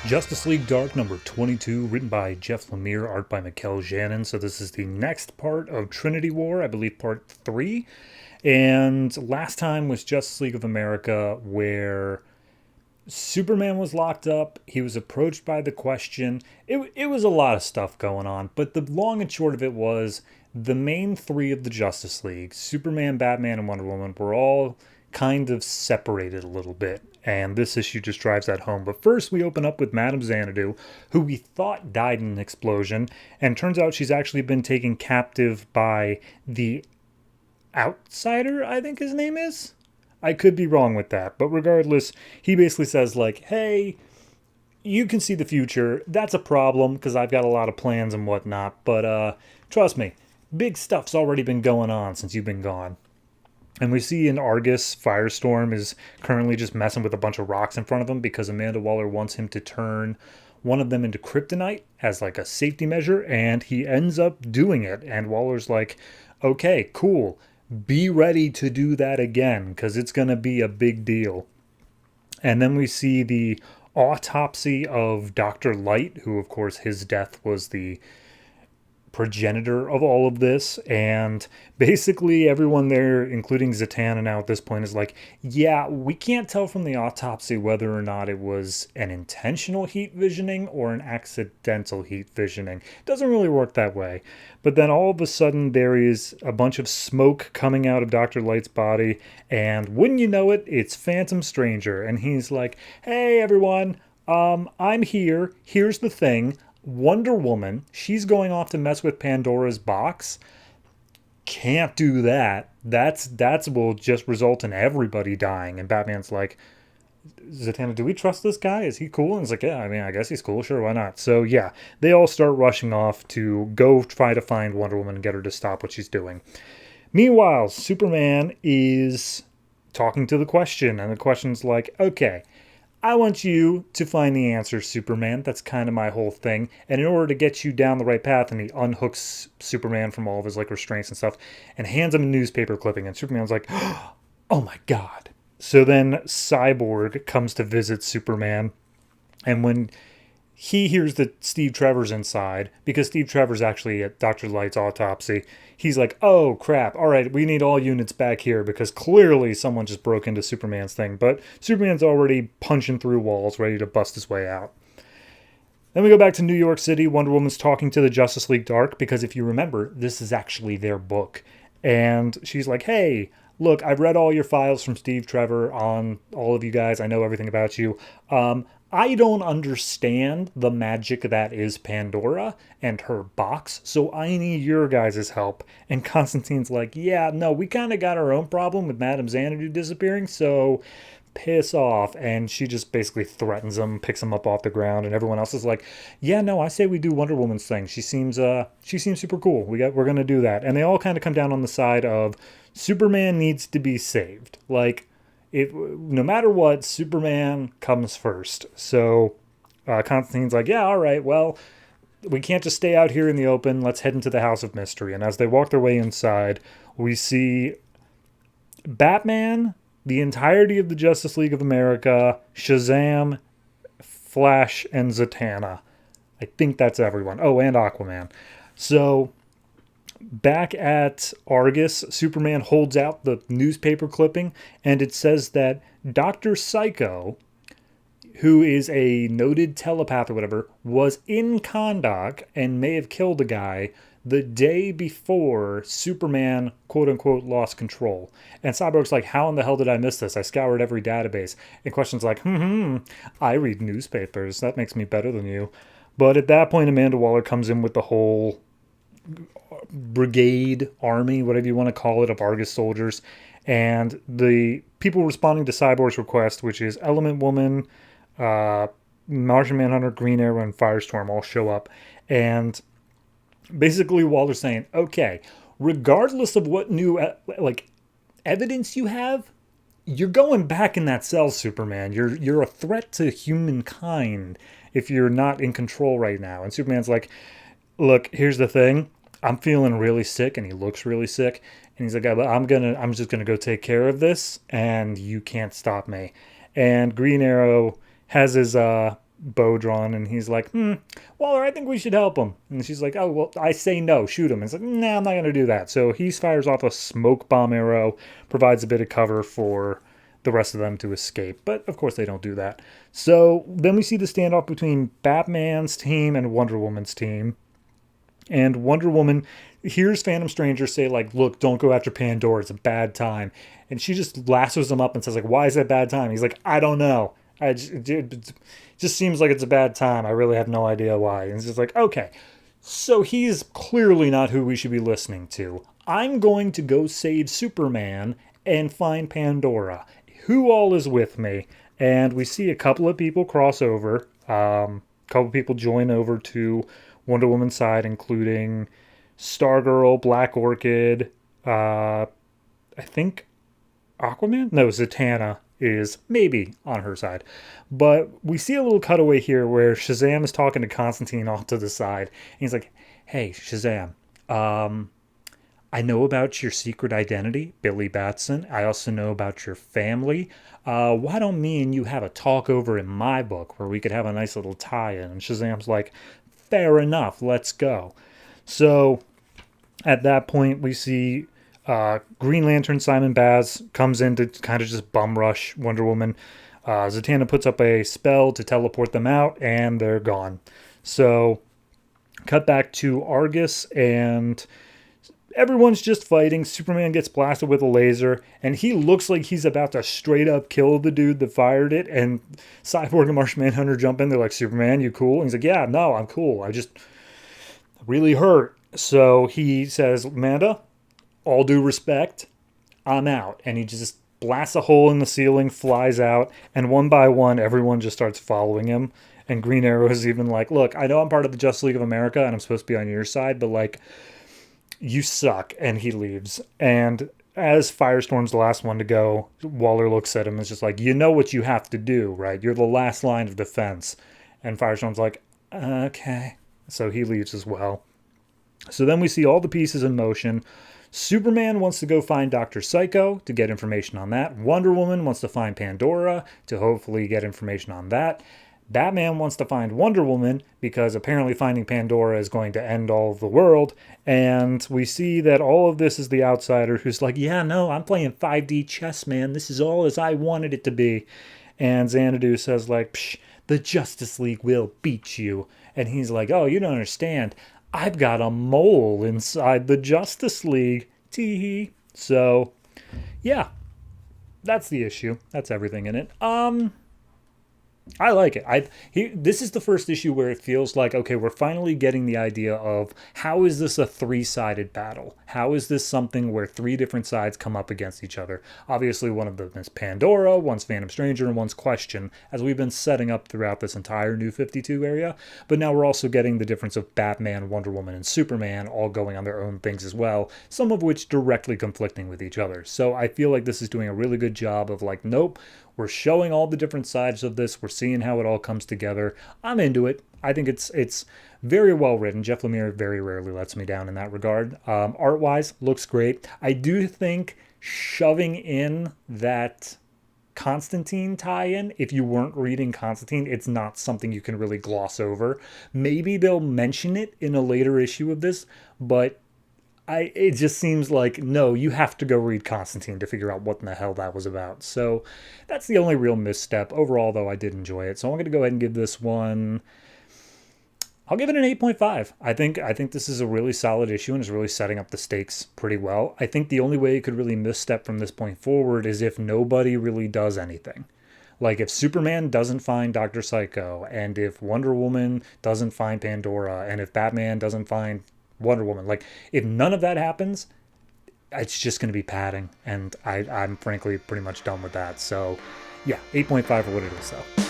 Justice League Dark number 22, written by Jeff Lemire, art by Mikel Janin. So this is the next part of Trinity War, I believe part 3. And last time was Justice League of America, where Superman was locked up. He was approached by the Question. It was a lot of stuff going on, but the long and short of it was the main three of the Justice League, Superman, Batman, and Wonder Woman, were all kind of separated a little bit. And this issue just drives that home. But first, we open up with Madame Xanadu, who we thought died in an explosion. And turns out she's actually been taken captive by the Outsider, I think his name is. I could be wrong with that. But regardless, he basically says, like, hey, you can see the future. That's a problem because I've got a lot of plans and whatnot. But trust me, big stuff's already been going on since you've been gone. And we see in Argus, Firestorm is currently just messing with a bunch of rocks in front of him because Amanda Waller wants him to turn one of them into kryptonite as like a safety measure, and he ends up doing it. And Waller's like, okay, cool. Be ready to do that again because it's going to be a big deal. And then we see the autopsy of Dr. Light, who, of course, his death was the progenitor of all of this, and basically everyone there, including Zatanna now at this point, is like, yeah, we can't tell from the autopsy whether or not it was an intentional heat visioning or an accidental heat visioning. Doesn't really work that way. But then all of a sudden there is a bunch of smoke coming out of Dr. Light's body, and wouldn't you know it, it's Phantom Stranger, and he's like, hey everyone, I'm here. Here's the thing. Wonder Woman, she's going off to mess with Pandora's box. Can't do that. That's will just result in everybody dying. And Batman's like, Zatanna, do we trust this guy? Is he cool? And it's like, yeah, I mean, I guess he's cool. Sure, why not? So yeah, they all start rushing off to go try to find Wonder Woman and get her to stop what she's doing. Meanwhile, Superman is talking to the Question, and the Question's like, okay, I want you to find the answer, Superman. That's kind of my whole thing. And in order to get you down the right path, and he unhooks Superman from all of his like restraints and stuff and hands him a newspaper clipping. And Superman's like, oh my God. So then Cyborg comes to visit Superman. And when he hears that Steve Trevor's inside, because Steve Trevor's actually at Dr. Light's autopsy, he's like, oh crap, all right, we need all units back here because clearly someone just broke into Superman's thing. But Superman's already punching through walls, ready to bust his way out. Then we go back to New York City. Wonder Woman's talking to the Justice League Dark because if you remember, this is actually their book. And she's like, hey, look, I've read all your files from Steve Trevor on all of you guys. I know everything about you. I don't understand the magic that is Pandora and her box, so I need your guys' help. And Constantine's like, yeah, no, we kind of got our own problem with Madame Xanadu disappearing, so piss off. And she just basically threatens him, picks him up off the ground, and everyone else is like, yeah, no, I say we do Wonder Woman's thing. She seems super cool. We're gonna do that. And they all kind of come down on the side of Superman needs to be saved. Like, no matter what, Superman comes first. So Constantine's like, yeah, all right, well, we can't just stay out here in the open. Let's head into the House of Mystery. And as they walk their way inside, we see Batman, the entirety of the Justice League of America, Shazam, Flash, and Zatanna. I think that's everyone. Oh, and Aquaman. So back at Argus, Superman holds out the newspaper clipping, and it says that Dr. Psycho, who is a noted telepath or whatever, was in Kahndaq and may have killed a guy the day before Superman, quote-unquote, lost control. And Cyborg's like, how in the hell did I miss this? I scoured every database. And Question's like, I read newspapers. That makes me better than you. But at that point, Amanda Waller comes in with the whole brigade, army, whatever you want to call it, of Argus soldiers. And the people responding to Cyborg's request, which is Element Woman, Martian Manhunter, Green Arrow, and Firestorm all show up. And basically Waller's saying, okay, regardless of what new evidence you have, you're going back in that cell, Superman. You're a threat to humankind if you're not in control right now. And Superman's like, look, here's the thing. I'm feeling really sick, and he looks really sick. And he's like, I'm just gonna go take care of this, and you can't stop me. And Green Arrow has his bow drawn, and he's like, Waller, I think we should help him. And she's like, oh, well, I say no, shoot him. And it's like, nah, I'm not going to do that. So he fires off a smoke bomb arrow, provides a bit of cover for the rest of them to escape. But of course, they don't do that. So then we see the standoff between Batman's team and Wonder Woman's team. And Wonder Woman hears Phantom Stranger say, like, look, don't go after Pandora. It's a bad time. And she just lassos him up and says, like, why is that bad time? He's like, I don't know. It just seems like it's a bad time. I really have no idea why. And it's just like, okay, so he's clearly not who we should be listening to. I'm going to go save Superman and find Pandora. Who all is with me? And we see a couple of people cross over. A couple of people join over to Wonder Woman's side, including Stargirl, Black Orchid, I think Aquaman? No, Zatanna is maybe on her side. But we see a little cutaway here where Shazam is talking to Constantine off to the side. And he's like, hey, Shazam, I know about your secret identity, Billy Batson. I also know about your family. Why don't me and you have a talk over in my book where we could have a nice little tie-in? And Shazam's like, fair enough, let's go. So at that point, we see Green Lantern Simon Baz comes in to kind of just bum rush Wonder Woman. Zatanna puts up a spell to teleport them out, and they're gone. So cut back to Argus, and everyone's just fighting. Superman gets blasted with a laser, and he looks like he's about to straight up kill the dude that fired it. And Cyborg and Martian Manhunter jump in. They're like, Superman, you cool? And he's like, yeah, no, I'm cool. I just really hurt. So he says, Amanda, all due respect, I'm out. And he just blasts a hole in the ceiling, flies out, and one by one, everyone just starts following him. And Green Arrow is even like, look, I know I'm part of the Justice League of America, and I'm supposed to be on your side, but like, you suck. And he leaves. And as Firestorm's the last one to go, Waller looks at him and is just like, you know what you have to do, right? You're the last line of defense. And Firestorm's like, okay. So he leaves as well. So then we see all the pieces in motion. Superman wants to go find Dr. Psycho to get information on that. Wonder Woman wants to find Pandora to hopefully get information on that. Batman wants to find Wonder Woman because apparently finding Pandora is going to end all of the world. And we see that all of this is the outsider who's like, yeah, no, I'm playing 5D chess, man. This is all as I wanted it to be. And Xanadu says, like, psh, the Justice League will beat you. And he's like, oh, you don't understand. I've got a mole inside the Justice League. Tee-hee. So, yeah, that's the issue. That's everything in it. I like it. This is the first issue where it feels like, okay, we're finally getting the idea of how is this a three-sided battle? How is this something where three different sides come up against each other? Obviously, one of them is Pandora, one's Phantom Stranger, and one's Question, as we've been setting up throughout this entire New 52 area. But now we're also getting the difference of Batman, Wonder Woman, and Superman all going on their own things as well, some of which directly conflicting with each other. So I feel like this is doing a really good job of like, nope, we're showing all the different sides of this. We're seeing how it all comes together. I'm into it. I think it's very well written. Jeff Lemire very rarely lets me down in that regard. Art-wise, looks great. I do think shoving in that Constantine tie-in, if you weren't reading Constantine, it's not something you can really gloss over. Maybe they'll mention it in a later issue of this, but it just seems like, no, you have to go read Constantine to figure out what in the hell that was about. So that's the only real misstep. Overall, though, I did enjoy it. So I'm going to go ahead and give this one, I'll give it an 8.5. I think this is a really solid issue and is really setting up the stakes pretty well. I think the only way it could really misstep from this point forward is if nobody really does anything. Like if Superman doesn't find Dr. Psycho, and if Wonder Woman doesn't find Pandora, and if Batman doesn't find Wonder Woman. Like, if none of that happens, it's just going to be padding, and I'm frankly pretty much done with that. So, yeah, 8.5 for what it is, though.